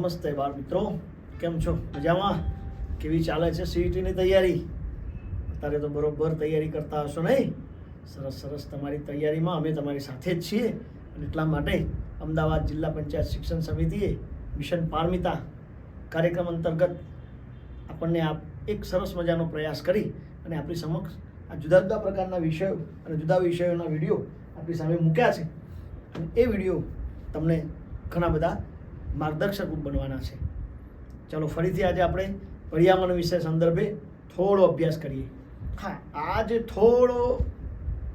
નમસ્તે બાળ મિત્રો, કેમ છો? મજામાં? કેવી ચાલે છે સીઈટીની તૈયારી? અત્યારે તો બરોબર તૈયારી કરતા હશો નહીં? સરસ સરસ. તમારી તૈયારીમાં અમે તમારી સાથે જ છીએ અને એટલા માટે અમદાવાદ જિલ્લા પંચાયત શિક્ષણ સમિતિએ મિશન પારમિતા કાર્યક્રમ અંતર્ગત આપણને એક સરસ મજાનો પ્રયાસ કરી અને આપણી સમક્ષ આ જુદા જુદા પ્રકારના વિષયો અને જુદા વિષયોના વિડીયો આપણી સામે મૂક્યા છે અને એ વિડીયો તમને ઘણા બધા માર્ગદર્શક બનવાના છે. ચલો ફરીથી આજે આપણે પર્યાવરણ વિષય સંદર્ભે થોડો અભ્યાસ કરીએ. હા, આજે થોડો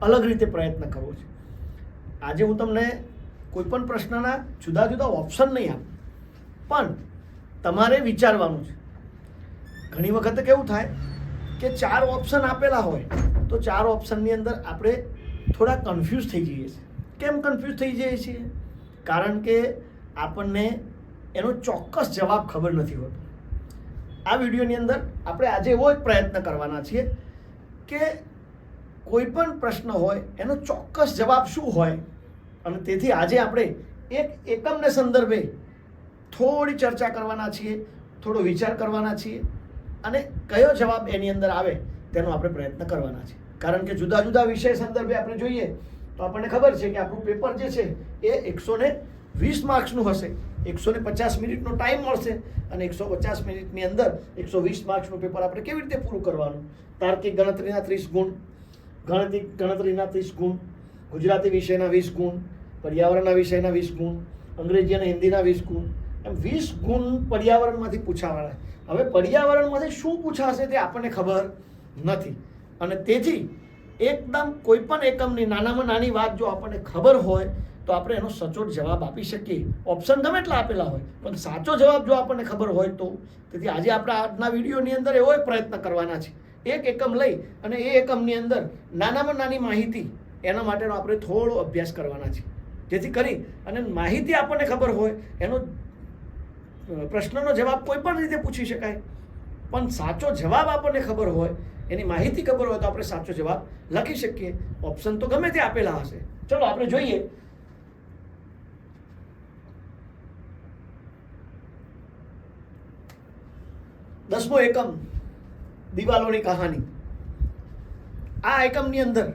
અલગ રીતે પ્રયત્ન કરવો છે. આજે હું તમને કોઈ પણ પ્રશ્નના જુદા જુદા ઓપ્શન નહીં આપું, પણ તમારે વિચારવાનું છે. ઘણી વખત કેવું થાય કે 4 ઓપ્શન આપેલા હોય તો 4 ઓપ્શનની અંદર આપણે થોડા કન્ફ્યુઝ થઈ જઈએ છીએ. કેમ કન્ફ્યુઝ થઈ જઈએ છીએ? કારણ કે આપણને એનો ચોક્કસ જવાબ ખબર નથી હોતો. આ વિડીયોની અંદર આપણે આજે એવો એક પ્રયત્ન કરવાના છીએ કે કોઈ પણ પ્રશ્ન હોય એનો ચોક્કસ જવાબ શું હોય, અને તેથી આજે આપણે એક એકમને સંદર્ભે થોડી ચર્ચા કરવાના છીએ, થોડો વિચાર કરવાના છીએ અને કયો જવાબ એની અંદર આવે તેનો આપણે પ્રયત્ન કરવાના છે. કારણ કે જુદા જુદા વિષય સંદર્ભે આપણે જોઈએ તો આપણને ખબર છે કે આપણું પેપર જે છે એ 120 માર્ક્સનું હશે. 150 મિનિટનો ટાઈમ મળશે અને 150 મિનિટની અંદર 120 માર્ક્સનું પેપર આપણે કેવી રીતે પૂરું કરવાનું? તાર્કિક ગણતરીના 30 ગુણ, ગાણિતિક ગણતરીના 30 ગુણ, ગુજરાતી વિષયના 20 ગુણ, પર્યાવરણના વિષયના 20 ગુણ, અંગ્રેજી અને હિન્દીના 20 ગુણ, એમ 20 ગુણ પર્યાવરણમાંથી પૂછાવાના. હવે પર્યાવરણમાંથી શું પૂછાશે તે આપણને ખબર નથી અને તેથી એકદમ કોઈ પણ એકમની નાનામાં નાની વાત જો આપણને ખબર હોય તો આપણે એનો સચોટ જવાબ આપી શકીએ. ઓપ્શન ગમે એટલા આપેલા હોય પણ સાચો જવાબ જો આપણને ખબર હોય તો. તેથી આજે આપણે આજના વિડીયોની અંદર એવો એક પ્રયત્ન કરવાના છે. એક એકમ લઈ અને એ એકમની અંદર નાનામાં નાની માહિતી એના માટેનો આપણે થોડો અભ્યાસ કરવાના છે, જેથી કરી અને માહિતી આપણને ખબર હોય એનો પ્રશ્નનો જવાબ કોઈ પણ રીતે પૂછી શકાય, પણ સાચો જવાબ આપણને ખબર હોય, એની માહિતી ખબર હોય તો આપણે સાચો જવાબ લખી શકીએ. ઓપ્શન તો ગમે તે આપેલા હશે. ચલો આપણે જોઈએ. દસમો એકમ, દિવાલોની કહાની. આ એકમની અંદર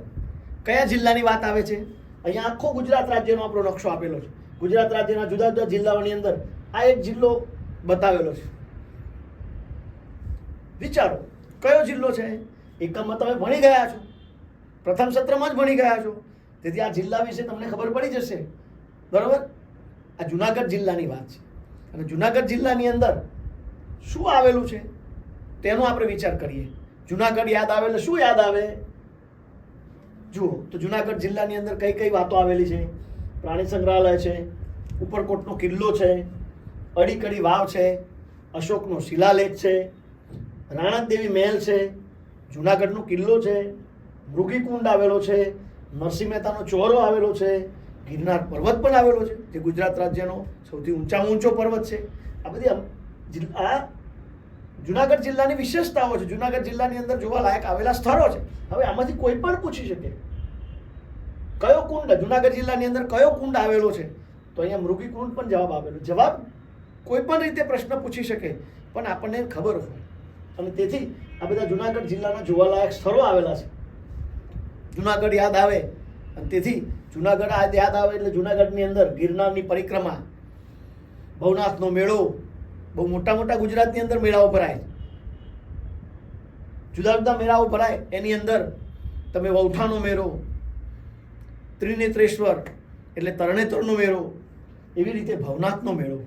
કયા જિલ્લાની વાત આવે છે? અહીંયા આખો ગુજરાત રાજ્યનો આપણો નકશો આપેલો છે. ગુજરાત રાજ્યના જુદા જુદા જિલ્લાઓની અંદર આ એક જિલ્લો બતાવેલો છે. વિચારો કયો જિલ્લો છે? એકમમાં તમે ભણી ગયા છો, પ્રથમ સત્રમાં જ ભણી ગયા છો, તેથી આ જિલ્લા વિશે તમને ખબર પડી જશે. બરોબર? આ જુનાગઢ જિલ્લાની વાત છે અને જુનાગઢ જિલ્લાની અંદર શું આવેલું છે તેનો આપણે વિચાર કરીએ. જુનાગઢ યાદ આવે એટલે શું યાદ આવે? જુઓ તો જુનાગઢ જિલ્લાની અંદર કઈ કઈ વાતો આવેલી છે? પ્રાણી સંગ્રહાલય છે, ઉપરકોટનો કિલ્લો છે, અડીકડી વાવ છે, અશોકનો શિલાલેખ છે, રાણક દેવી મહેલ છે, જુનાગઢનો કિલ્લો છે, મૃગીકુંડ આવેલો છે, નરસિંહ મહેતાનો ચોરો આવેલો છે, ગિરનાર પર્વત પણ આવેલો છે જે ગુજરાત રાજ્યનો સૌથી ઊંચામાં ઊંચો પર્વત છે. આ બધી આ જુનાગઢ જિલ્લાની વિશેષતાઓ છે. જુનાગઢ જિલ્લાની અંદર જોવાલાયક આવેલા સ્થળો છે. હવે આમાંથી કોઈ પણ પૂછી શકે કયો કુંડ જુનાગઢ જિલ્લાની અંદર કયો કુંડ આવેલો છે, તો અહીંયા મૃગીકુંડ પણ જવાબ આવેલો. જવાબ કોઈ પણ રીતે પ્રશ્ન પૂછી શકે પણ આપણને ખબર હોય અને તેથી આ બધા જુનાગઢ જિલ્લાના જોવાલાયક સ્થળો આવેલા છે. જુનાગઢ યાદ આવે અને તેથી જુનાગઢ યાદ આવે એટલે જુનાગઢની અંદર ગિરનારની પરિક્રમા, ભવનાથનો મેળો, બહુ મોટા મોટા ગુજરાતની અંદર મેળાઓ ભરાય, જુદા જુદા મેળાઓ ભરાય. એની અંદર તમે વૌઠાનો મેળો, ત્રિનેત્રેશ્વર એટલે તરણેતરનો મેળો, એવી રીતે ભવનાથનો મેળો.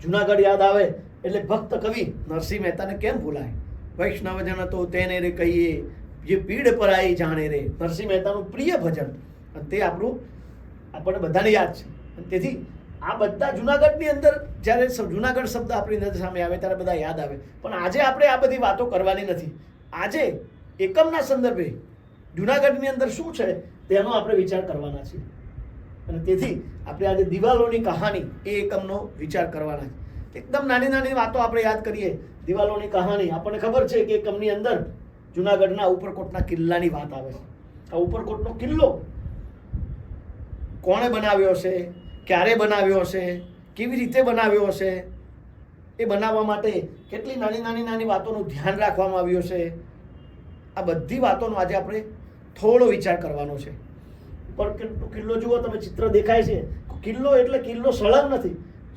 જુનાગઢ યાદ આવે એટલે ભક્ત કવિ નરસિંહ મહેતાને કેમ ભૂલાય? વૈષ્ણવજન તો તેને રે કહીએ જે પીડ પરાઈ જાણે રે. નરસિંહ મહેતાનું પ્રિય ભજન અને તે આપણને બધાને યાદ છે. અને તેથી આ બધા જુનાગઢની અંદર જ્યારે જુનાગઢ શબ્દ આપણી નજર સામે આવે ત્યારે બધા યાદ આવે. પણ આજે આપણે આ બધી વાતો કરવાની નથી. આજે એકમના સંદર્ભે જુનાગઢની અંદર શું છે તેનો આપણે વિચાર કરવાના છીએ અને તેથી આપણે આજે દિવાલોની કહાની એ એકમનો વિચાર કરવાના છે. એકદમ નાની નાની વાતો આપણે યાદ કરીએ. દિવાલોની કહાની આપણને ખબર છે કે એકમની અંદર જુનાગઢના ઉપરકોટના કિલ્લાની વાત આવે છે. આ ઉપરકોટનો કિલ્લો કોણે બનાવ્યો હશે, ક્યારે બનાવ્યો હશે, કેવી રીતે બનાવ્યો હશે, એ બનાવવા માટે કેટલી નાની નાની નાની વાતોનું ધ્યાન રાખવામાં આવ્યું છે, આ બધી વાતોનો આજે આપણે થોડો વિચાર કરવાનો છે. ઉપર કિલ્લો જુઓ તમે, ચિત્ર દેખાય છે. કિલ્લો એટલે કિલ્લો સળંગ નથી,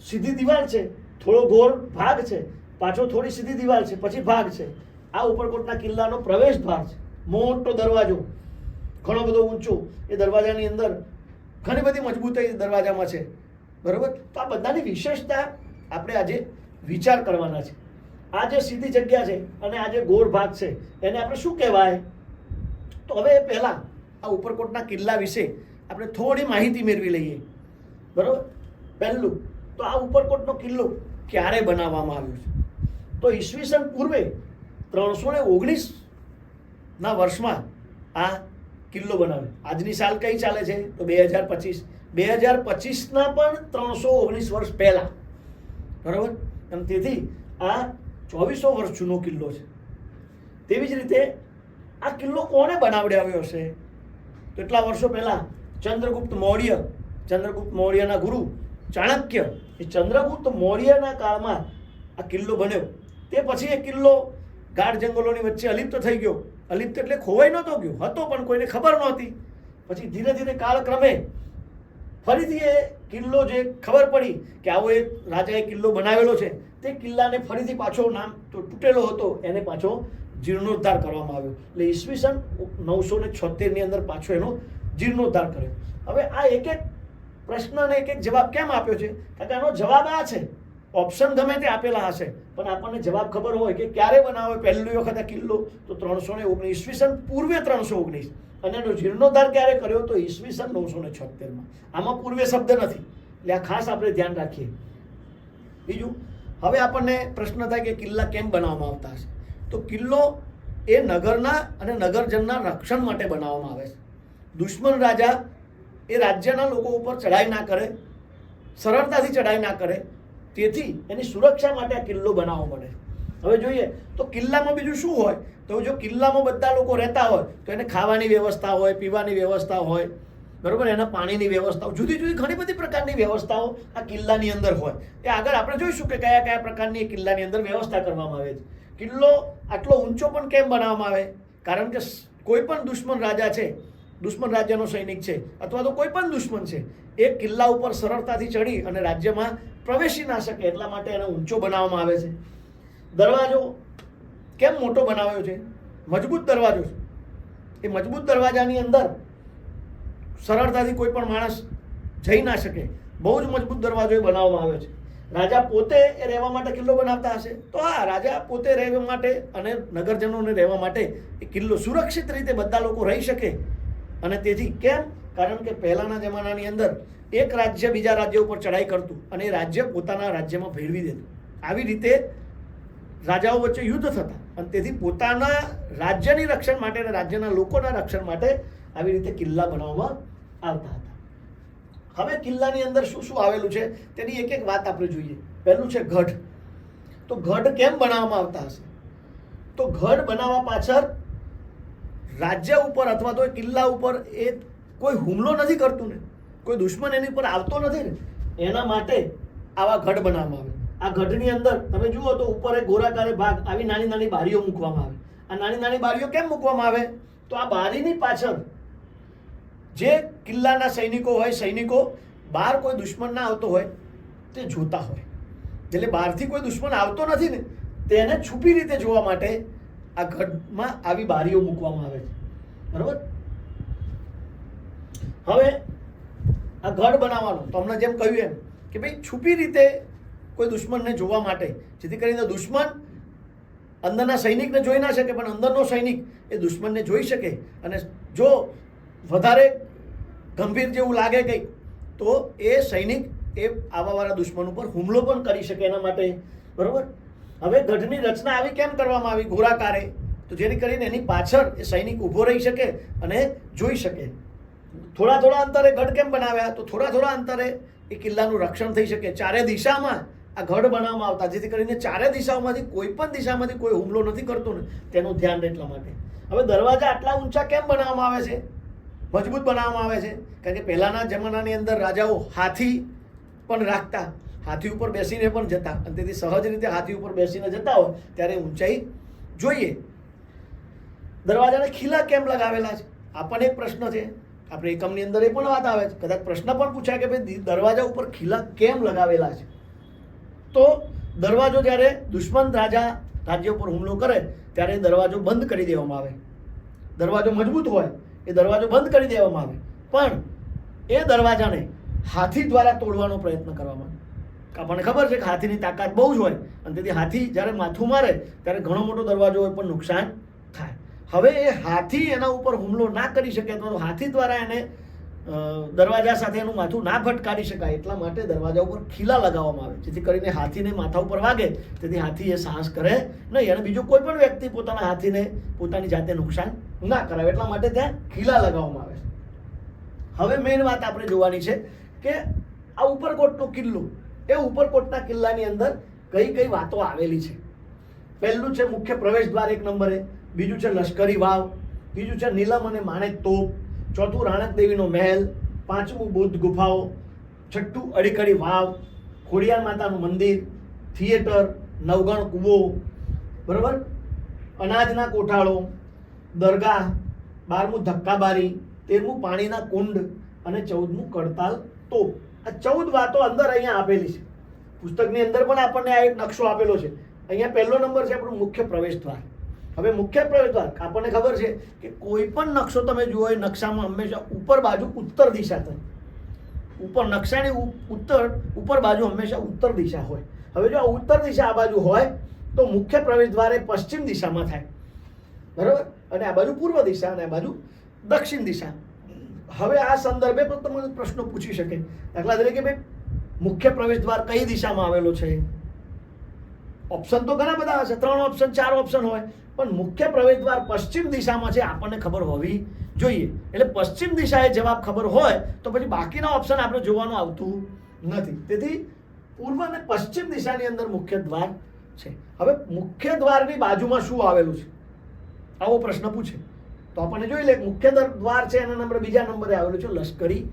સીધી દિવાલ છે, થોડો ગોળ ભાગ છે, પાછો થોડી સીધી દિવાલ છે, પછી ભાગ છે. આ ઉપરકોટના કિલ્લાનો પ્રવેશ ભાગ છે, મોટો દરવાજો, ઘણો બધો ઊંચો. એ દરવાજાની અંદર ઘણી બધી મજબૂતાઈ દરવાજામાં છે, બરોબર. તો આ બધાની વિશેષતા આપણે આજે વિચાર કરવાના છે. આ જે સીધી જગ્યા છે અને આ જે ગોળ ભાગ છે એને આપણે શું કહેવાય? તો હવે પહેલાં આ ઉપરકોટના કિલ્લા વિશે આપણે થોડી માહિતી મેળવી લઈએ, બરોબર. પહેલું તો આ ઉપરકોટનો કિલ્લો ક્યારે બનાવવામાં આવ્યો છે? તો ઈસવીસન પૂર્વે 319ના વર્ષમાં આ કિલ્લો બનાવ્યો. આજની સાલ કઈ ચાલે છે? તો 2025. 2025ના પણ 319 વર્ષ પહેલાં, બરાબર. અને તેથી આ 2400 વર્ષ જૂનો કિલ્લો છે. તેવી જ રીતે આ કિલ્લો કોણે બનાવડાવ્યો હશે? તો એટલા વર્ષો પહેલાં ચંદ્રગુપ્ત મૌર્યના ગુરુ ચાણક્ય, એ ચંદ્રગુપ્ત મૌર્યના કાળમાં આ કિલ્લો બન્યો. તે પછી એ કિલ્લો ગાઢ જંગલોની વચ્ચે અલિપ્ત થઈ ગયો. અલિપ્ત એટલે ખોવાઈ નહોતો ગયો, હતો પણ કોઈને ખબર નહોતી. પછી ધીરે ધીરે કાળક્રમે ફરીથી એ કિલ્લો જે ખબર પડી કે આવો એક રાજાએ કિલ્લો બનાવેલો છે, તે કિલ્લાને ફરીથી પાછો નામ તો તૂટેલો હતો એને પાછો જીર્ણોદ્ધાર કરવામાં આવ્યો. એટલે ઈસવીસન 976ની અંદર પાછો એનો જીર્ણોદ્ધાર કર્યો. હવે આ એક એક પ્રશ્નને એક એક જવાબ કેમ આપ્યો છે? કારણ કે આનો જવાબ આ છે. ઓપ્શન ગમે તે આપેલા હશે પણ આપણને જવાબ ખબર હોય કે ક્યારે બનાવ્યો પહેલી વખત આ કિલ્લો, તો 319 ઈસવીસન પૂર્વે 319. અને એનો જીર્ણોદ્ધાર ક્યારે કર્યો? તો ઈસવીસન 976માં. આમાં પૂર્વે શબ્દ નથી, એટલે આ ખાસ આપણે ધ્યાન રાખીએ. બીજું, હવે આપણને પ્રશ્ન થાય કે કિલ્લા કેમ બનાવવામાં આવતા હશે? તો કિલ્લો એ નગરના અને નગરજનના રક્ષણ માટે બનાવવામાં આવે છે. દુશ્મન રાજા એ રાજ્યના લોકો ઉપર ચડાઈ ના કરે, સરળતાથી ચડાઈ ના કરે, તેથી એની સુરક્ષા માટે આ કિલ્લો બનાવવો પડે. હવે જોઈએ તો કિલ્લામાં બીજું શું હોય? તો જો કિલ્લામાં બધા લોકો રહેતા હોય તો એને ખાવાની વ્યવસ્થા હોય, પીવાની વ્યવસ્થા હોય, બરોબર. એના પાણીની વ્યવસ્થાઓ, જુદી જુદી ઘણી બધી પ્રકારની વ્યવસ્થાઓ આ કિલ્લાની અંદર હોય. એ આગળ આપણે જોઈશું કે કયા કયા પ્રકારની એ કિલ્લાની અંદર વ્યવસ્થા કરવામાં આવે છે. કિલ્લો આટલો ઊંચો પણ કેમ બનાવવામાં આવે? કારણ કે કોઈ પણ દુશ્મન રાજા છે, દુશ્મન રાજ્યનો સૈનિક છે અથવા તો કોઈ પણ દુશ્મન છે, એ કિલ્લા ઉપર સરળતાથી ચડી અને રાજ્યમાં પ્રવેશી ના શકે, એટલા માટે એને ઊંચો બનાવવામાં આવે છે. દરવાજો કેમ મોટો બનાવ્યો છે? મજબૂત દરવાજો છે. એ મજબૂત દરવાજાની અંદર સરળતાથી કોઈ પણ માણસ જઈ ના શકે, બહુ જ મજબૂત દરવાજો એ બનાવવામાં આવ્યો છે. રાજા પોતે એ રહેવા માટે કિલ્લો બનાવતા હશે? તો હા, રાજા પોતે રહેવા માટે અને નગરજનોને રહેવા માટે એ કિલ્લો સુરક્ષિત રીતે બધા લોકો રહી શકે. અને તેથી કેમ? કારણ કે પહેલાંના જમાનાની અંદર એક રાજ્ય બીજા રાજ્ય ઉપર ચડાઈ કરતું અને એ રાજ્ય પોતાના રાજ્યમાં ભેળવી દેતું. આવી રીતે રાજાઓ વચ્ચે યુદ્ધ થતા અને તેથી પોતાના રાજ્યની રક્ષણ માટે અને રાજ્યના લોકોના રક્ષણ માટે આવી રીતે કિલ્લા બનાવવામાં આવતા હતા. હવે કિલ્લાની અંદર શું શું આવેલું છે તેની એક એક વાત આપણે જોઈએ. પહેલું છે ગઢ. તો ગઢ કેમ બનાવવામાં આવતા હશે? તો ગઢ બનાવવા પાછળ રાજ્ય ઉપર અથવા તો કિલ્લા ઉપર એ કોઈ હુમલો નથી કરતું ને, કોઈ દુશ્મન એની ઉપર આવતો નથી ને, એના માટે આવા ગઢ બનાવવામાં આવે. આ ગઢની અંદર તમે જુઓ તો ઉપર એક ગોળાકાર ભાગ, આવી નાની નાની બારીઓ મૂકવામાં આવે. આ નાની નાની બારીઓ કેમ મૂકવામાં આવે? તો આ બારીની પાછળ જે કિલ્લાના સૈનિકો હોય, સૈનિકો બહાર કોઈ દુશ્મન ના આવતો હોય તે જોતા હોય. એટલે બહારથી કોઈ દુશ્મન આવતો નથી ને, તેને છુપી રીતે જોવા માટે આ ગઢમાં આવી બારીઓ મૂકવામાં આવે છે, બરોબર. હવે આ ગઢ બનાવવાનો તો હમણાં જેમ કહ્યું એમ કે ભાઈ છુપી રીતે કોઈ દુશ્મનને જોવા માટે, જેથી કરીને દુશ્મન અંદરના સૈનિકને જોઈ ના શકે પણ અંદરનો સૈનિક એ દુશ્મનને જોઈ શકે. અને જો વધારે ગંભીર જેવું લાગે કંઈક તો એ સૈનિક એ આવાવાળા દુશ્મન ઉપર હુમલો પણ કરી શકે એના માટે, બરોબર. હવે ગઢની રચના આવી કેમ કરવામાં આવી? ગોળાકારે, તો જેથી કરીને એની પાછળ એ સૈનિક ઊભો રહી શકે અને જોઈ શકે. થોડા થોડા અંતરે ગઢ કેમ બનાવ્યા? તો થોડા થોડા અંતરે એ કિલ્લાનું રક્ષણ થઈ શકે. ચારે દિશામાં આ ગઢ બનાવવામાં આવતા, જેથી કરીને ચારે દિશાઓમાંથી કોઈ પણ દિશામાંથી કોઈ હુમલો નથી કરતો ને તેનું ધ્યાન રહે એટલા માટે. હવે દરવાજા આટલા ઊંચા કેમ બનાવવામાં આવે છે, મજબૂત બનાવવામાં આવે છે? કારણ કે પહેલાંના જમાનાની અંદર રાજાઓ હાથી પણ રાખતા. હાથી ઉપર બેસીને પણ જતા, અને તેથી સહજ રીતે હાથી ઉપર બેસીને જતા હોય ત્યારે ઊંચાઈ જોઈએ. દરવાજાને ખીલા કેમ લગાવેલા છે? આપણને એક પ્રશ્ન છે, આપણે એકમની અંદર એ પણ વાત આવે છે, કદાચ પ્રશ્ન પણ પૂછાય કે ભાઈ દરવાજા ઉપર ખીલા કેમ લગાવેલા છે? તો દરવાજો જ્યારે દુશ્મન રાજ્ય ઉપર હુમલો કરે ત્યારે દરવાજો બંધ કરી દેવામાં આવે. દરવાજો મજબૂત હોય એ દરવાજો બંધ કરી દેવામાં આવે, પણ એ દરવાજાને હાથી દ્વારા તોડવાનો પ્રયત્ન કરવામાં આવે. આપણને ખબર છે કે હાથીની તાકાત બહુ જ હોય, અને તેથી હાથી જ્યારે માથું મારે ત્યારે ઘણો મોટો દરવાજો હોય પણ નુકસાન થાય. હવે એ હાથી એના ઉપર હુમલો ના કરી શકે, તો હાથી દ્વારા એને દરવાજા સાથે એનું માથું ના ફટકારી શકાય, એટલા માટે દરવાજા ઉપર ખીલા લગાવવામાં આવે, જેથી કરીને હાથીને માથા ઉપર વાગે તેથી હાથી એ સાહસ કરે નહીં, અને બીજો કોઈ પણ વ્યક્તિ પોતાના હાથીને પોતાની જાતે નુકસાન ના કરાવે, એટલા માટે ત્યાં ખીલા લગાવવામાં આવે છે. હવે મેઇન વાત આપણે જોવાની છે કે આ ઉપરકોટનો કિલ્લો, એ ઉપરકોટના કિલ્લાની અંદર કઈ કઈ વાતો આવેલી છે. પહેલું છે મુખ્ય પ્રવેશ દ્વાર 1 નંબરે, બીજું છે લશ્કરી વાવ, ત્રીજું છે નીલમ અને માણેક તોપ, ચોથું રાણક દેવીનો મહેલ, પાંચમું બૌદ્ધ ગુફાઓ, છઠ્ઠું અડીકડી વાવ, ખોડિયાર માતાનું મંદિર, થિયેટર, નવગણ કૂવો, બરાબર, અનાજના કોઠાળો, દરગાહ, 12મું ધક્કાબારી, 13મું પાણીના કુંડ અને 14મું કડતાલ તોપ. આ 14 વાતો અંદર અહીંયા આપેલી છે. પુસ્તકની અંદર પણ આપણને આ એક નકશો આપેલો છે. અહીંયા પહેલો નંબર છે આપણું મુખ્ય પ્રવેશ દ્વાર. હવે મુખ્ય પ્રવેશ દ્વાર આપણને ખબર છે કે કોઈ પણ નકશો તમે જુઓ એ નકશામાં હંમેશા ઉપર બાજુ ઉત્તર દિશા થાય. ઉપર નકશાની ઉપર બાજુ હંમેશા ઉત્તર દિશા હોય. હવે જો આ ઉત્તર દિશા આ બાજુ હોય તો મુખ્ય પ્રવેશ દ્વાર એ પશ્ચિમ દિશામાં થાય, બરાબર, અને આ બાજુ પૂર્વ દિશા અને આ બાજુ દક્ષિણ દિશા. હવે આ સંદર્ભે પણ તમને પ્રશ્નો પૂછી શકે, દાખલા તરીકે ભાઈ મુખ્ય પ્રવેશ દ્વાર કઈ દિશામાં આવેલો છે? ઓપ્શન તો ઘણા બધા હશે, 3 ઓપ્શન 4 ઓપ્શન હોય, પણ મુખ્ય પ્રવેશ દ્વાર પશ્ચિમ દિશામાં છે આપણને ખબર હોવી જોઈએ. એટલે પશ્ચિમ દિશાએ જવાબ ખબર હોય તો પછી બાકીના ઓપ્શન આપણે જોવાનું આવતું નથી. તેથી પૂર્વ અને પશ્ચિમ દિશાની અંદર મુખ્ય દ્વાર છે. હવે મુખ્ય દ્વારની બાજુમાં શું આવેલું છે આવો પ્રશ્ન પૂછે તો આપણને જોઈ લે. મુખ્ય દ્વાર છે એના નંબર બીજા નંબરે આવેલું છે લશ્કરી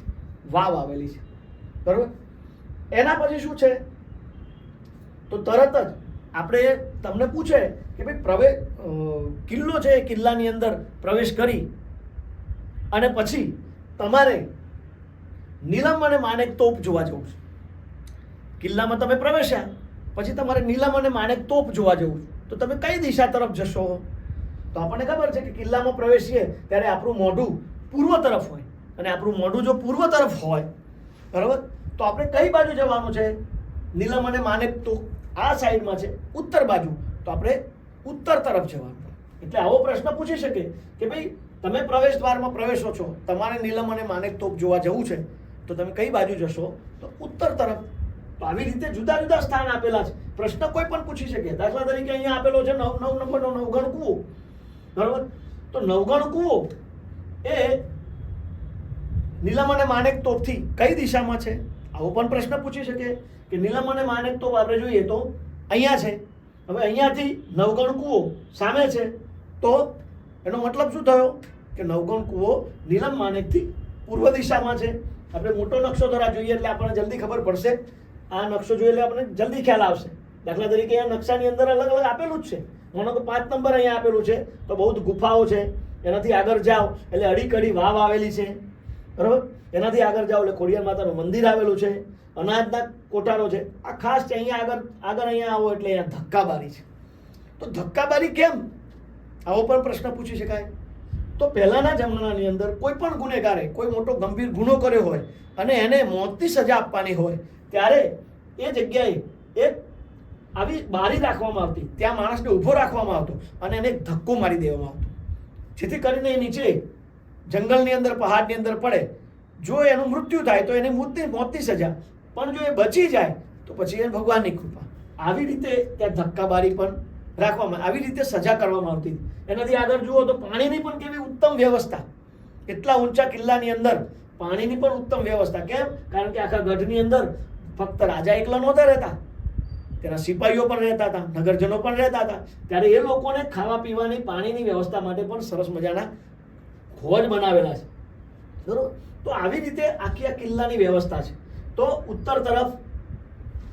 વાવ આવેલી છે, બરાબર. એના પછી શું છે તો તરત જ આપણે તમને પૂછે કે ભાઈ કિલ્લો છે, એ કિલ્લાની અંદર પ્રવેશ કરી અને પછી તમારે નીલમ અને માણેક તોપ જોવા જવું છે. કિલ્લામાં તમે પ્રવેશ્યા પછી તમારે નીલમ અને માણેક તોપ જોવા જવું છે, તો તમે કઈ દિશા તરફ જશો? તો આપણને ખબર છે કે કિલ્લામાં પ્રવેશીએ ત્યારે આપણું મોઢું પૂર્વ તરફ હોય, અને આપણું મોઢું જો પૂર્વ તરફ હોય, બરાબર, તો આપણે કઈ બાજુ જવાનું છે? નીલમ અને માણેક તોપ આ સાઈડમાં છે ઉત્તર બાજુ, તો આપણે ઉત્તર તરફ જવાનું. એટલે આવો પ્રશ્ન પૂછી શકે કે ભાઈ તમે પ્રવેશ દ્વારમાં પ્રવેશો છો, તમારે નીલમ અને માણેક તોપ જોવા જવું છે, તો તમે કઈ બાજુ જશો? તો ઉત્તર તરફ. તો આવી રીતે જુદા જુદા સ્થાન આપેલા છે. પ્રશ્ન કોઈ પણ પૂછી શકે. દાખલા તરીકે અહીંયા આપેલો છે 9 નંબરનો નવગણ કૂવો, બરાબર. તો નવગણ કૂવો એ નીલમ અને માણેક તોપથી કઈ દિશામાં છે? આવો પણ પ્રશ્ન પૂછી શકે કે નીલમ અને માણેક તોપ આપણે જોઈએ તો અહીંયા છે. હવે અહીંયાથી નવગણ કૂવો સામે છે, તો એનો મતલબ શું થયો કે નવગણ કૂવો નીલમ માણેકથી પૂર્વ દિશામાં છે. આપણે મોટો નકશો દ્વારા જોઈએ એટલે આપણને જલ્દી ખબર પડશે. આ નકશો જોઈએ એટલે આપણને જલ્દી ખ્યાલ આવશે. દાખલા તરીકે આ નકશાની અંદર અલગ અલગ આપેલું જ છે. માનો કે 5 નંબર અહીંયા આપેલું છે તો બૌદ્ધ ગુફાઓ છે, એનાથી આગળ જાઓ એટલે અડીકડી વાવ આવેલી છે, બરાબર. એનાથી આગળ જાઓ એટલે ખોડિયાર માતાનું મંદિર આવેલું છે, અનાજના કોઠારો છે. આ ખાસ છે. અહીંયા આગળ અહીંયા આવો એટલે અહીંયા ધક્કાબારી છે. તો ધક્કાબારી કેમ? આવો પણ પ્રશ્ન પૂછી શકાય. તો પહેલાના જમાનાની અંદર કોઈ પણ ગુનેગારે કોઈ મોટો ગંભીર ગુનો કર્યો હોય અને એને મોતની સજા આપવાની હોય ત્યારે એ જગ્યાએ એક આવી બારી રાખવામાં આવતી, ત્યાં માણસને ઊભો રાખવામાં આવતો અને એને ધક્કો મારી દેવામાં આવતો, જેથી કરીને એ નીચે જંગલની અંદર પહાડની અંદર પડે. જો એનું મૃત્યુ થાય તો એને મોતની સજા, પણ જો એ બચી જાય તો પછી એ ભગવાનની કૃપા. આવી રીતે ત્યાં ધક્કાબારી પણ રાખવામાં, આવી રીતે સજા કરવામાં આવતી. એનાથી આગળ જુઓ તો પાણીની પણ કેવી ઉત્તમ વ્યવસ્થા. એટલા ઊંચા કિલ્લાની અંદર પાણીની પણ ઉત્તમ વ્યવસ્થા. કેમ? કારણ કે આખા ગઢની અંદર ફક્ત રાજા એકલા નહોતા રહેતા, તેના સિપાહીઓ પણ રહેતા હતા, નગરજનો પણ રહેતા હતા. ત્યારે એ લોકોને ખાવા પીવાની પાણીની વ્યવસ્થા માટે પણ સરસ મજાના હોજ બનાવેલા છે, બરોબર. તો આવી રીતે આખી આ કિલ્લાની વ્યવસ્થા છે. તો ઉત્તર તરફ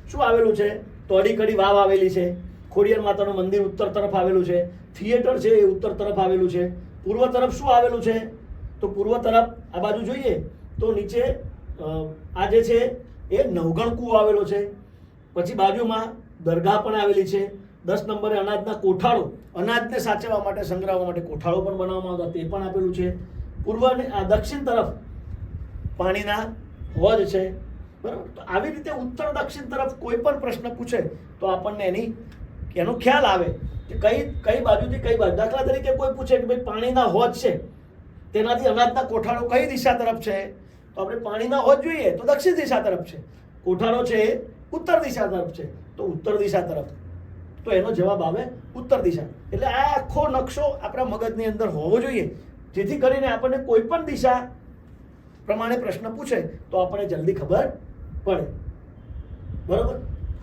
શું આવેલું છે? તો અડીકડી વાવ આવેલી છે, ખોડિયાર માતાનું મંદિર ઉત્તર તરફ આવેલું છે, થિયેટર છે એ ઉત્તર તરફ આવેલું છે, પૂર્વ તરફ શું આવેલું છે? તો પૂર્વ તરફ આ બાજુ જોઈએ તો નીચે આ જે છે એ નવગણ કૂવો આવેલો છે, પછી બાજુમાં દરગાહ પણ આવેલી છે, 10 નંબરે અનાજના કોઠાળો, અનાજને સાચવવા માટે સંગ્રહવા માટે કોઠાળો પણ બનાવવામાં આવતા તે પણ આપેલું છે, પૂર્વ અને દક્ષિણ તરફ પાણીના હોજ છે, બરાબર. તો આવી રીતે ઉત્તર દક્ષિણ તરફ કોઈ પણ પ્રશ્ન પૂછે તો આપણને એનો ખ્યાલ આવે કે કઈ બાજુથી કઈ બાજુ. દાખલા તરીકે કોઈ પૂછે કે ભાઈ પાણીના હોજ છે, તેનાથી અનાજના કોઠાળો કઈ દિશા તરફ છે? તો આપણે પાણીના હોજ જોઈએ તો દક્ષિણ દિશા તરફ છે, કોઠાળો છે એ ઉત્તર દિશા તરફ છે, તો ઉત્તર દિશા તરફ. તો એનો જવાબ આવે ઉત્તર દિશા. એટલે આ આખો નકશો આપણા મગજની અંદર હોવો જોઈએ, જેથી કરીને આપણને કોઈ પણ દિશા પ્રમાણે પ્રશ્ન પૂછે તો આપણને જલ્દી ખબર પડે, બરોબર.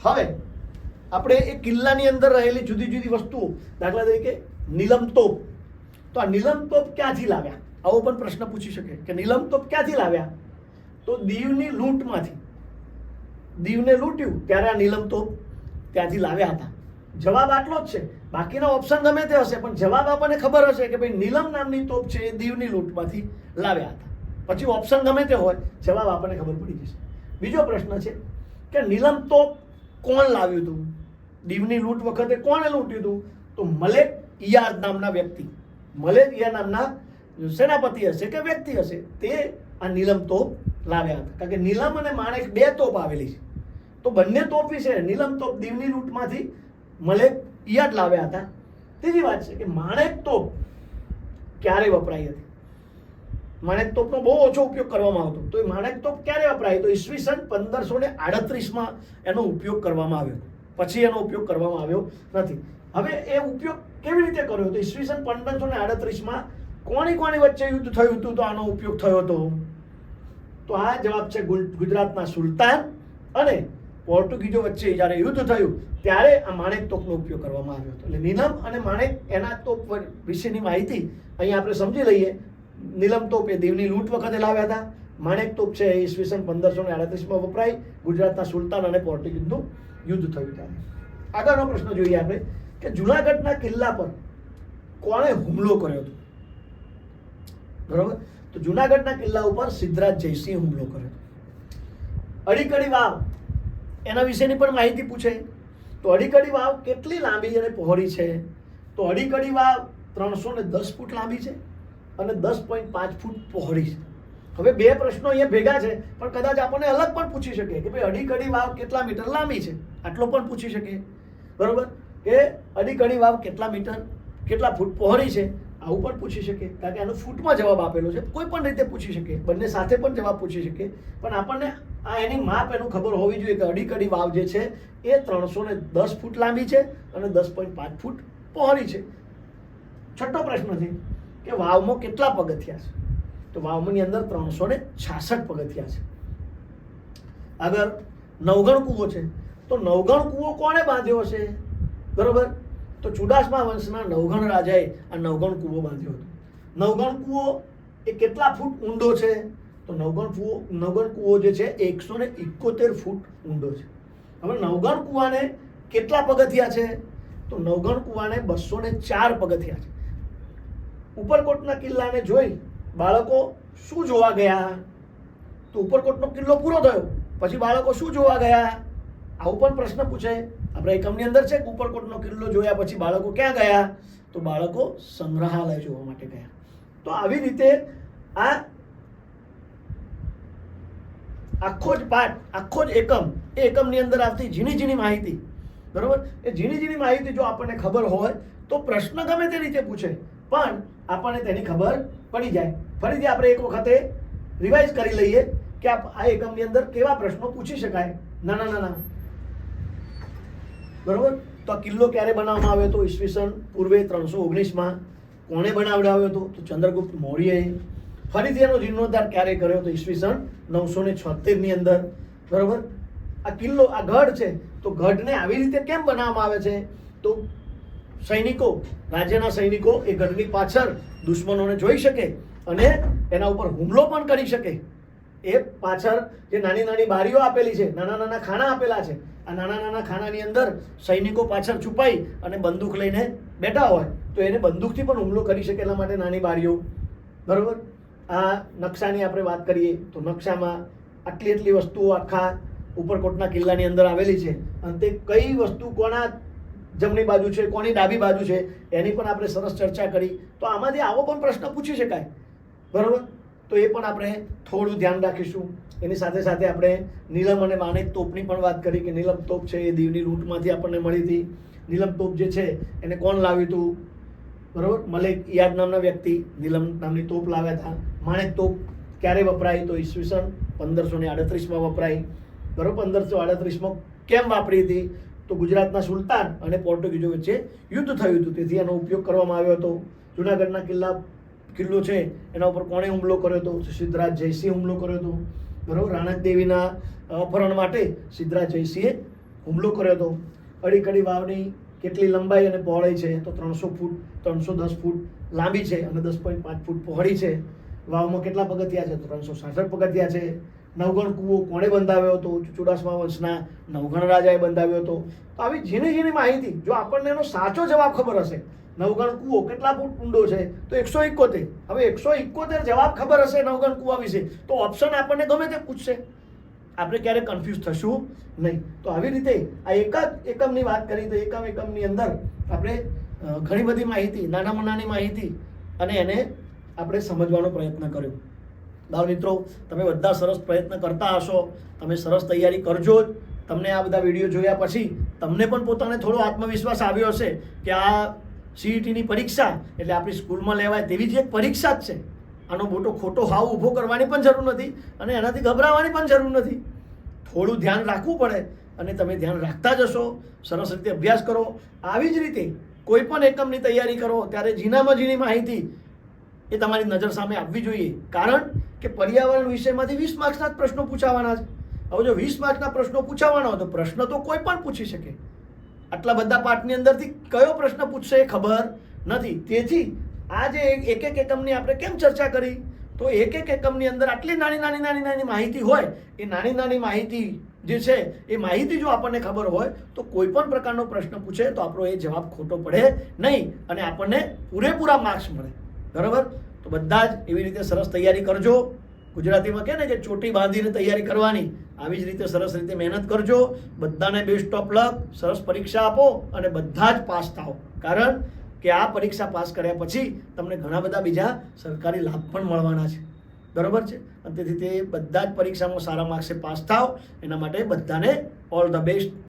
હવે આપણે એ કિલ્લાની અંદર રહેલી જુદી જુદી વસ્તુઓ, દાખલા તરીકે નીલમ તોપ, તો આ નીલમ તોપ ક્યાંથી લાવ્યા? આવો પણ પ્રશ્ન પૂછી શકે કે નીલમ તોપ ક્યાંથી લાવ્યા? તો દીવની લૂંટમાંથી, દીવને લૂંટ્યું ત્યારે આ નીલમ તોપ ત્યાંથી લાવ્યા હતા. જવાબ આટલો જ છે, બાકીના ઓપ્શન ગમે તે હશે પણ જવાબ આપણને ખબર હશે કે ભાઈ નીલમ નામની તોપ છે એ દીવની લૂંટમાંથી લાવ્યા હતા. પછી ઓપ્શન ગમે તે હોય, જવાબ આપણને ખબર પડી જશે. બીજો પ્રશ્ન છે કે નીલમ તોપ કોણ લાવ્યું હતું? દીવની લૂંટ વખતે કોણે લૂંટ્યું હતું? તો મલેક ઇયાદ નામના વ્યક્તિ, મલેક ઇયાદ નામના સેનાપતિ હશે કે વ્યક્તિ હશે, તે આ નીલમ તોપ લાવ્યા હતા. કારણ કે નીલમ અને માણેક 2 તોપ આવેલી છે, તો બંને તોપ વિશે નીલમ તોપ દીવની લૂંટમાંથી મલેક ઇયાદ લાવ્યા હતા. ત્રીજી વાત છે કે માણેક તોપ ક્યારે વપરાઈ હતી? માણેક તોપનો બહુ ઓછો ઉપયોગ કરવામાં આવતો, તો એ માણેક તોપ ક્યારે વપરાય? તો ઈસવીસન 1538માં એનો ઉપયોગ કરવામાં આવ્યો, પછી એનો ઉપયોગ કરવામાં આવ્યો નથી. હવે એ ઉપયોગ કેવી રીતે કર્યો? તો ઈસવીસન 1538માં કોની વચ્ચે યુદ્ધ થયું હતું તો આનો ઉપયોગ થયો હતો? તો આ જવાબ છે ગુજરાતના સુલતાન અને પોર્ટુગીઝો વચ્ચે જ્યારે યુદ્ધ થયું ત્યારે આ માણેક તોપનો ઉપયોગ કરવામાં આવ્યો હતો. એટલે નીલમ અને માણેક એના તોપ વિશેની માહિતી અહીંયા આપણે સમજી લઈએ. નીલમ તોપ એ દીવની લૂંટ વખતે લાવ્યા હતા, માણેક તોપ છે એ ઈસવીસન 1538માં વપરાય, ગુજરાતના સુલતાન અને પોર્ટુગીઝનું યુદ્ધ થયું ત્યારે. આગળનો પ્રશ્ન જોઈએ આપણે કે જુનાગઢના કિલ્લા પર કોણે હુમલો કર્યો હતો? બરોબર. તો જુનાગઢના કિલ્લા ઉપર સિદ્ધરાજ જયસિંહ હુમલો કર્યો હતો. અડીકડી વાવ, એના વિશેની પણ માહિતી પૂછે. તો અડીકડી વાવ કેટલી લાંબી અને પહોળી છે? તો અડીકડી વાવ 310 ફૂટ લાંબી છે અને 10.5 ફૂટ પહોળી છે. હવે 2 પ્રશ્નો અહીંયા ભેગા છે, પણ કદાચ આપણને અલગ પણ પૂછી શકે કે ભાઈ અડીકડી વાવ કેટલા મીટર લાંબી છે, આટલો પણ પૂછી શકે, બરોબર. કે અડીકડી વાવ કેટલા મીટર કેટલા ફૂટ પહોળી છે, આવું પણ પૂછી શકે. કારણ કે આનો ફૂટમાં જવાબ આપેલો છે, કોઈ પણ રીતે પૂછી શકે, બંને સાથે પણ જવાબ પૂછી શકે. પણ આપણને આ એની માપ એનું ખબર હોવી જોઈએ કે અડીકડી વાવ જે છે એ 310 ફૂટ લાંબી છે અને 10.5 ફૂટ પહોળી છે. છઠ્ઠો પ્રશ્ન છે કે વાવમાં કેટલા પગથિયા છે? તો વાવની અંદર 366 પગથિયા છે. આગળ નવગણ કૂવો છે, તો નવગણ કૂવો કોણે બાંધ્યો હશે? બરોબર. તો ચુડાસમા વંશના નવગણ રાજાએ આ નવગણ કૂવો બાંધ્યો હતો. નવગણ કૂવો એ કેટલા ફૂટ ઊંડો છે? તો નવગણ કૂવો જે છે 171 ફૂટ ઊંડો છે. હવે નવગણ કૂવાને કેટલા પગથિયા છે? તો નવગણ કૂવાને 204 પગથિયા છે. ઉપરકોટના કિલ્લાને જોઈ બાળકો શું જોવા ગયા? તો ઉપરકોટનો કિલ્લો પૂરો થયો પછી બાળકો શું જોવા ગયા? આવું પણ પ્રશ્ન પૂછે. આપણા એકમની અંદર છે કે ઉપરકોટનો કિલ્લો જોયા પછી બાળકો ક્યાં ગયા? તો બાળકો સંગ્રહાલય જોવા માટે ગયા. તો આવી રીતે આ આખો જ પાઠ, આખો જ એકમ, એ એકમની અંદર આવતી ઝીણી ઝીણી માહિતી, બરોબર, એ ઝીણી ઝીણી માહિતી જો આપણને ખબર હોય તો પ્રશ્ન ગમે તે રીતે પૂછે પણ આપણને તેની ખબર પડી જાય. ફરીથી આપણે એક વખતે રિવાઇઝ કરી લઈએ કે આ એકમની અંદર કેવા પ્રશ્નો પૂછી શકાય. નાના, બરોબર. તો આ કિલ્લો ક્યારે બનાવવામાં આવ્યો હતો? ઈસવીસન પૂર્વે 319માં. કોણે બનાવડાવ્યો હતો? તો ચંદ્રગુપ્ત મૌર્યએ. ફરીથી એનો જીર્ણોદ્ધાર ક્યારે કર્યો? તો ઈસવીસન 976ની અંદર, બરોબર. આ કિલ્લો, આ ગઢ છે, તો ગઢને આવી રીતે કેમ બનાવવામાં આવે છે? તો સૈનિકો, રાજ્યના સૈનિકો એ ગઢની પાછળ દુશ્મનોને જોઈ શકે અને એના ઉપર હુમલો પણ કરી શકે. એ પાછળ જે નાની નાની બારીઓ આપેલી છે, નાના નાના ખાના આપેલા છે, આ નાના નાના ખાનાની અંદર સૈનિકો પાછળ છુપાઈ અને બંદૂક લઈને બેઠા હોય તો એને બંદૂકથી પણ હુમલો કરી શકે એટલા માટે નાની બારીઓ, બરાબર. આ નકશાની આપણે વાત કરીએ તો નકશામાં આટલી આટલી વસ્તુઓ આખા ઉપરકોટના કિલ્લાની અંદર આવેલી છે અને તે કઈ વસ્તુ કોના જમણી બાજુ છે, કોની ડાબી બાજુ છે, એની પણ આપણે સરસ ચર્ચા કરી. તો આમાંથી આવો પણ પ્રશ્ન પૂછી શકાય, બરાબર. તો એ પણ આપણે થોડું ધ્યાન રાખીશું. એની સાથે સાથે આપણે નીલમ અને માણેક તોપની પણ વાત કરી કે નીલમ તોપ છે એ દીવની રૂટમાંથી આપણને મળી હતી. નીલમ તોપ જે છે એને કોણ લાવ્યું હતું, બરાબર? મલેક યાદ નામના વ્યક્તિ નીલમ નામની તોપ લાવ્યા હતા. માણેક તોપ ક્યારે વપરાય તો ઈસવીસન 1538માં વપરાય, બરાબર. 1538માં કેમ વાપરી હતી તો ગુજરાતના સુલતાન અને પોર્ટુગીઝો વચ્ચે યુદ્ધ થયું હતું, તેથી એનો ઉપયોગ કરવામાં આવ્યો હતો. જુનાગઢના કિલ્લો છે એના ઉપર કોણે હુમલો કર્યો હતો? સિદ્ધરાજ જયસિંહ હુમલો કર્યો હતો, બરાબર. રાણક દેવીના અપહરણ માટે સિદ્ધરાજ જયસિંહે હુમલો કર્યો હતો. અડીકડી વાવની કેટલી લંબાઈ અને પહોળાઈ છે તો 300 ફૂટ 310 ફૂટ લાંબી છે અને 10.5 ફૂટ પહોળી છે. વાવમાં કેટલા પગથિયા છે? 366 પગથિયા છે. નવગણ કૂવો કોણે બંધાવ્યો હતો? ચુડાસમા વંશના નવગણ રાજાએ બંધાવ્યો હતો. તો આવી ઝીણી ઝીણી માહિતી જો આપણને એનો સાચો જવાબ ખબર હશે, નવગણ કૂવો કેટલા ફૂટ ઊંડો છે તો 171. હવે 171 જવાબ ખબર હશે નવગણ કૂવા વિશે તો ઓપ્શન આપણને ગમે તે પૂછશે, આપણે ક્યારે કન્ફ્યુઝ થશું નહીં. તો આવી રીતે આ એક જ એકમની વાત કરી તો એકમની અંદર આપણે ઘણી બધી માહિતી, નાનામાં નાની માહિતી અને એને આપણે સમજવાનો પ્રયત્ન કર્યો. બાળ મિત્રો, તમે બધા સરસ પ્રયત્ન કરતા હશો, તમે સરસ તૈયારી કરજો જ. તમને આ બધા વિડીયો જોયા પછી તમને પણ પોતાને થોડો આત્મવિશ્વાસ આવ્યો હશે કે આ CETની પરીક્ષા એટલે આપણી સ્કૂલમાં લેવાય તેવી જ એક પરીક્ષા જ છે. આનો મોટો ખોટો હાવ ઊભો કરવાની પણ જરૂર નથી અને એનાથી ગભરાવાની પણ જરૂર નથી. થોડું ધ્યાન રાખવું પડે અને તમે ધ્યાન રાખતા જશો, સરસ રીતે અભ્યાસ કરો. આવી જ રીતે કોઈ પણ એકમની તૈયારી કરો ત્યારે ઝીણામાં ઝીણી માહિતી એ તમારી નજર સામે આવવી જોઈએ. કારણ કે પર્યાવરણ વિષયમાંથી 20 માર્ક્સના જ પ્રશ્નો પૂછાવાના છે. હવે જો 20 માર્ક્સના પ્રશ્નો પૂછાવાના હોય તો પ્રશ્ન તો કોઈ પણ પૂછી શકે. આટલા બધા પાઠની અંદરથી કયો પ્રશ્ન પૂછશે એ ખબર નથી. તેથી આ જે એક એક એકમની આપણે કેમ ચર્ચા કરી તો એક એક એકમની અંદર આટલી નાની માહિતી હોય, એ નાની માહિતી જે છે એ માહિતી જો આપણને ખબર હોય તો કોઈ પણ પ્રકારનો પ્રશ્ન પૂછે તો આપણો એ જવાબ ખોટો પડે નહીં અને આપણને પૂરેપૂરા માર્ક્સ મળે, બરાબર. તો બધા જ એવી રીતે સરસ તૈયારી કરજો. ગુજરાતીમાં કહે ને કે ચોટી બાંધીને તૈયારી કરવાની, આવી જ રીતે સરસ રીતે મહેનત કરજો. બધાને બેસ્ટ ઓફ લક. સરસ પરીક્ષા આપો અને બધા જ પાસ થાઓ. કારણ કે આ પરીક્ષા પાસ કર્યા પછી તમને ઘણા બધા બીજા સરકારી લાભ પણ મળવાના છે, બરાબર છે. અને તેથી તે બધા જ પરીક્ષામાં સારા માર્ક્સે પાસ થાવ એના માટે બધાને ઓલ ધ બેસ્ટ.